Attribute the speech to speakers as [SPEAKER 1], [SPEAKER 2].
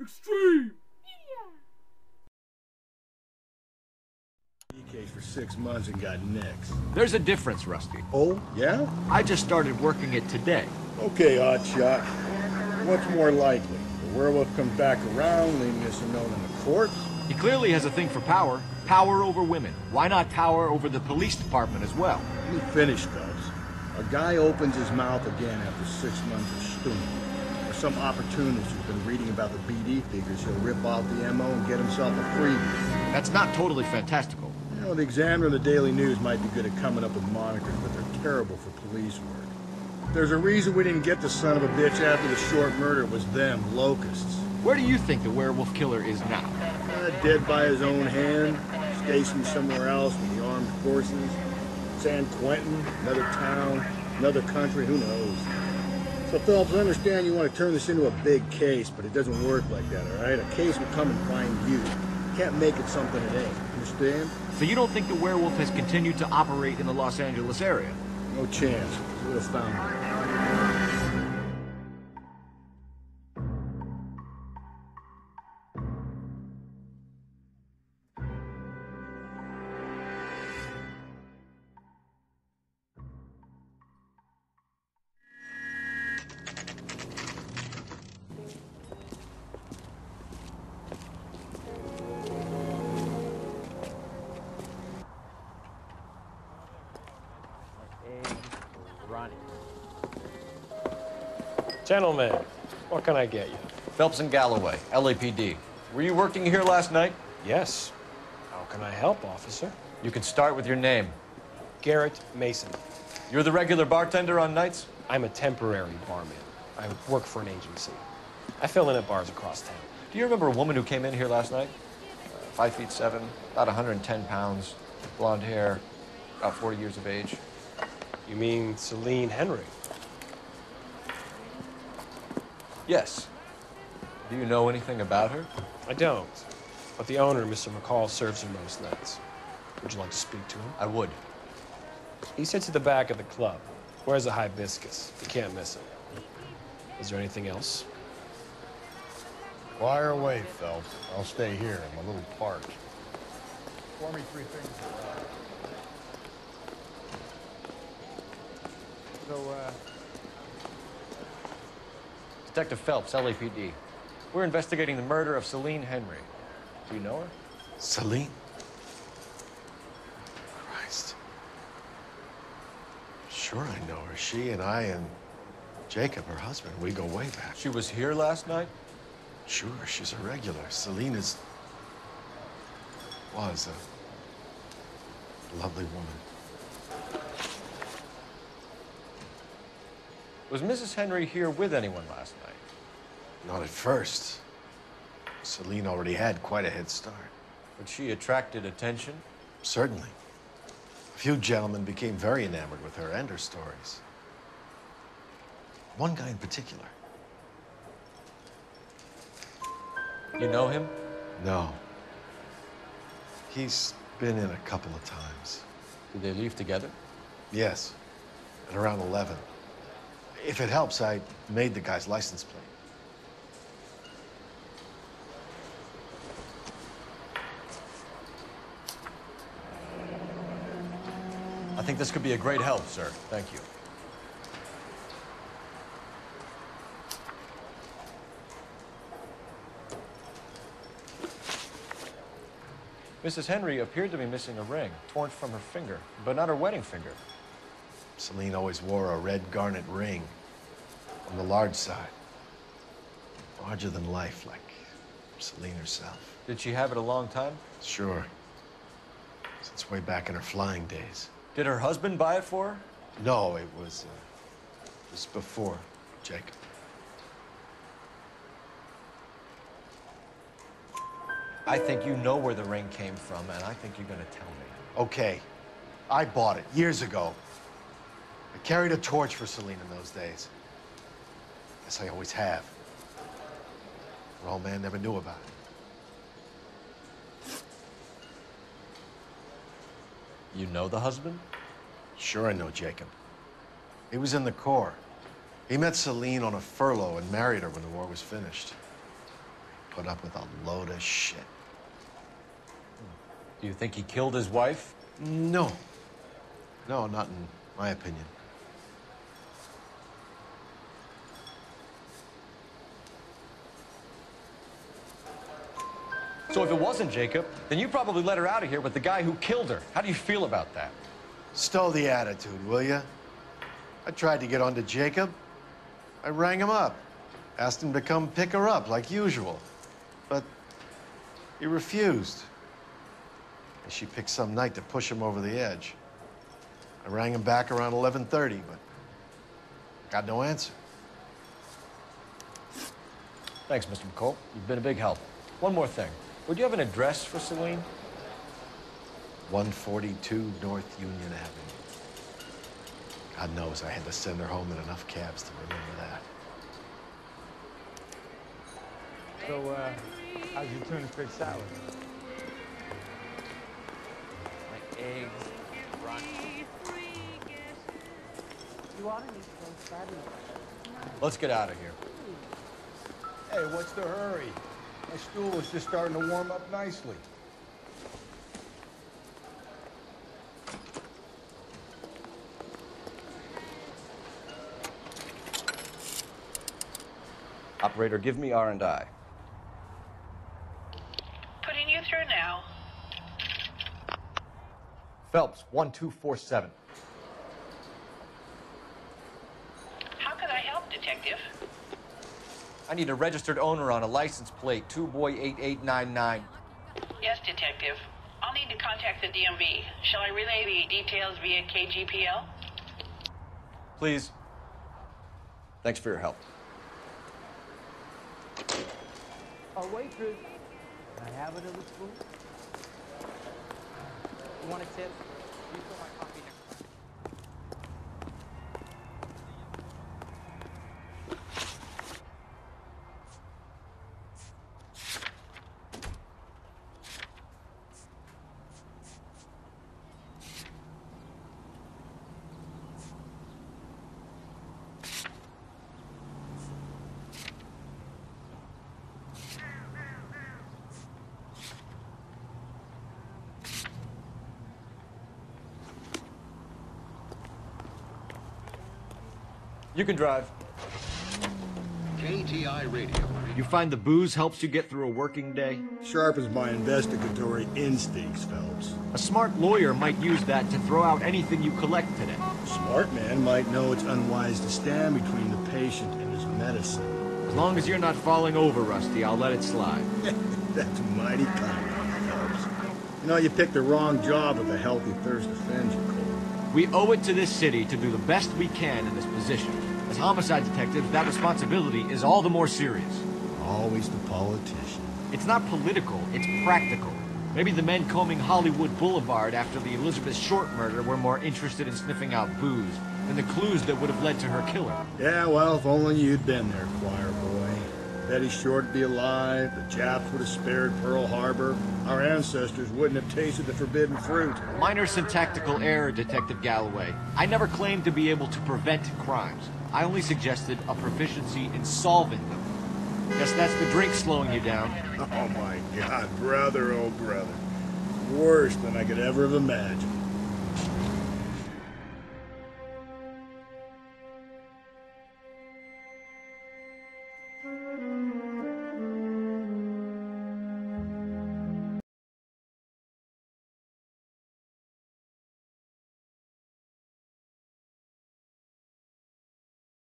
[SPEAKER 1] Extreme!
[SPEAKER 2] Case for 6 months and got next.
[SPEAKER 3] There's a difference, Rusty.
[SPEAKER 2] Oh, yeah?
[SPEAKER 3] I just started working it today.
[SPEAKER 2] Okay, Hotshot. What's more likely? The werewolf comes back around, leaving us a note on the corpse?
[SPEAKER 3] He clearly has a thing for power. Power over women. Why not power over the police department as well?
[SPEAKER 2] Let me finish, Phelps. A guy opens his mouth again after 6 months of stewing. Or some opportunist who's been reading about the BD figures, he'll rip off the MO and get himself a freebie.
[SPEAKER 3] That's not totally fantastical.
[SPEAKER 2] You know, the Examiner and the Daily News might be good at coming up with monikers, but they're terrible for police work. There's a reason we didn't get the son of a bitch after the short murder. It was them, locusts.
[SPEAKER 3] Where do you think the werewolf killer is now?
[SPEAKER 2] Dead by his own hand, stationed somewhere else with the armed forces. San Quentin, another town, another country, who knows? So, Phelps, I understand you want to turn this into a big case, but it doesn't work like that, all right? A case will come and find you. You can't make it something it ain't. Understand?
[SPEAKER 3] So you don't think the werewolf has continued to operate in the Los Angeles area?
[SPEAKER 2] No chance. We would have found him.
[SPEAKER 4] Gentlemen, what can I get you?
[SPEAKER 3] Phelps and Galloway, LAPD. Were you working here last night?
[SPEAKER 4] Yes. How can I help, officer?
[SPEAKER 3] You can start with your name.
[SPEAKER 4] Garrett Mason.
[SPEAKER 3] You're the regular bartender on nights?
[SPEAKER 4] I'm a temporary barman. I work for an agency. I fill in at bars across town.
[SPEAKER 3] Do you remember a woman who came in here last night? 5'7", about 110 pounds, blonde hair, about 40 years of age.
[SPEAKER 4] You mean Celine Henry?
[SPEAKER 3] Yes. Do you know anything about her?
[SPEAKER 4] I don't. But the owner, Mr. McCall, serves her most nights. Would you like to speak to him?
[SPEAKER 3] I would.
[SPEAKER 4] He sits at the back of the club. Wears a hibiscus. You can't miss him. Is there anything else?
[SPEAKER 2] Fire away, Phelps. I'll stay here. I'm a little parched. Pour me 3 things.
[SPEAKER 3] Detective Phelps, LAPD. We're investigating the murder of Celine Henry. Do you know her?
[SPEAKER 5] Celine? Christ. Sure I know her. She and I and Jacob, her husband, we go way back.
[SPEAKER 3] She was here last night?
[SPEAKER 5] Sure, she's a regular. Celine was a lovely woman.
[SPEAKER 3] Was Mrs. Henry here with anyone last night?
[SPEAKER 5] Not at first. Celine already had quite a head start.
[SPEAKER 3] But she attracted attention?
[SPEAKER 5] Certainly. A few gentlemen became very enamored with her and her stories. One guy in particular.
[SPEAKER 3] You know him?
[SPEAKER 5] No. He's been in a couple of times.
[SPEAKER 3] Did they leave together?
[SPEAKER 5] Yes, at around 11. If it helps, I made the guy's license plate.
[SPEAKER 3] I think this could be a great help, sir. Thank you. Mrs. Henry appeared to be missing a ring, torn from her finger, but not her wedding finger.
[SPEAKER 5] Celine always wore a red garnet ring on the large side. Larger than life, like Celine herself.
[SPEAKER 3] Did she have it a long time?
[SPEAKER 5] Sure. Since way back in her flying days.
[SPEAKER 3] Did her husband buy it for her?
[SPEAKER 5] No, it was before Jacob.
[SPEAKER 3] I think you know where the ring came from, and I think you're gonna tell me.
[SPEAKER 5] Okay. I bought it years ago. I carried a torch for Celine in those days. Guess I always have. Her old man never knew about it.
[SPEAKER 3] You know the husband?
[SPEAKER 5] Sure I know Jacob. He was in the Corps. He met Celine on a furlough and married her when the war was finished. put up with a load of shit.
[SPEAKER 3] Do you think he killed his wife?
[SPEAKER 5] No. No, not in my opinion.
[SPEAKER 3] So if it wasn't Jacob, then you probably let her out of here with the guy who killed her. How do you feel about that?
[SPEAKER 5] Stow the attitude, will ya? I tried to get on to Jacob. I rang him up, asked him to come pick her up like usual. But he refused. And she picked some night to push him over the edge. I rang him back around 11:30, but got no answer.
[SPEAKER 3] Thanks, Mr. McCall. You've been a big help. One more thing. Would you have an address for Celine?
[SPEAKER 5] 142 North Union Avenue. God knows I had to send her home in enough cabs to remember that.
[SPEAKER 1] So, how's your tuna fish salad?
[SPEAKER 3] My eggs, rotten.
[SPEAKER 6] You ought to need to go study.
[SPEAKER 3] Let's get out of here.
[SPEAKER 2] Hey, what's the hurry? My stool was just starting to warm up nicely.
[SPEAKER 3] Operator, give me R&I.
[SPEAKER 7] Putting you through now.
[SPEAKER 3] Phelps, 1247.
[SPEAKER 7] How can I help, Detective?
[SPEAKER 3] I need a registered owner on a license plate, 2boy8899.
[SPEAKER 7] Yes, Detective. I'll need to contact the DMV. Shall I relay the details via KGPL?
[SPEAKER 3] Please. Thanks for your help.
[SPEAKER 6] Oh, waitress. Can I have another spoon? You want a tip? You fill my coffee next time.
[SPEAKER 3] You can drive.
[SPEAKER 8] KTI Radio.
[SPEAKER 3] You find the booze helps you get through a working day?
[SPEAKER 2] Sharpens my investigatory instincts, Phelps.
[SPEAKER 3] A smart lawyer might use that to throw out anything you collect today.
[SPEAKER 2] A smart man might know it's unwise to stand between the patient and his medicine.
[SPEAKER 3] As long as you're not falling over, Rusty, I'll let it slide.
[SPEAKER 2] That's mighty kind of you, Phelps. You know, you picked the wrong job if a healthy thirst offends you, Cole.
[SPEAKER 3] We owe it to this city to do the best we can in this position. As homicide detectives, that responsibility is all the more serious.
[SPEAKER 2] Always the politician.
[SPEAKER 3] It's not political, it's practical. Maybe the men combing Hollywood Boulevard after the Elizabeth Short murder were more interested in sniffing out booze than the clues that would have led to her killer.
[SPEAKER 2] Yeah, well, if only you'd been there, choir boy. Betty Short would be alive, the Japs would have spared Pearl Harbor, our ancestors wouldn't have tasted the forbidden fruit.
[SPEAKER 3] Minor syntactical error, Detective Galloway. I never claimed to be able to prevent crimes. I only suggested a proficiency in solving them. Guess that's the drink slowing you down.
[SPEAKER 2] Oh my God, brother, oh brother. Worse than I could ever have imagined.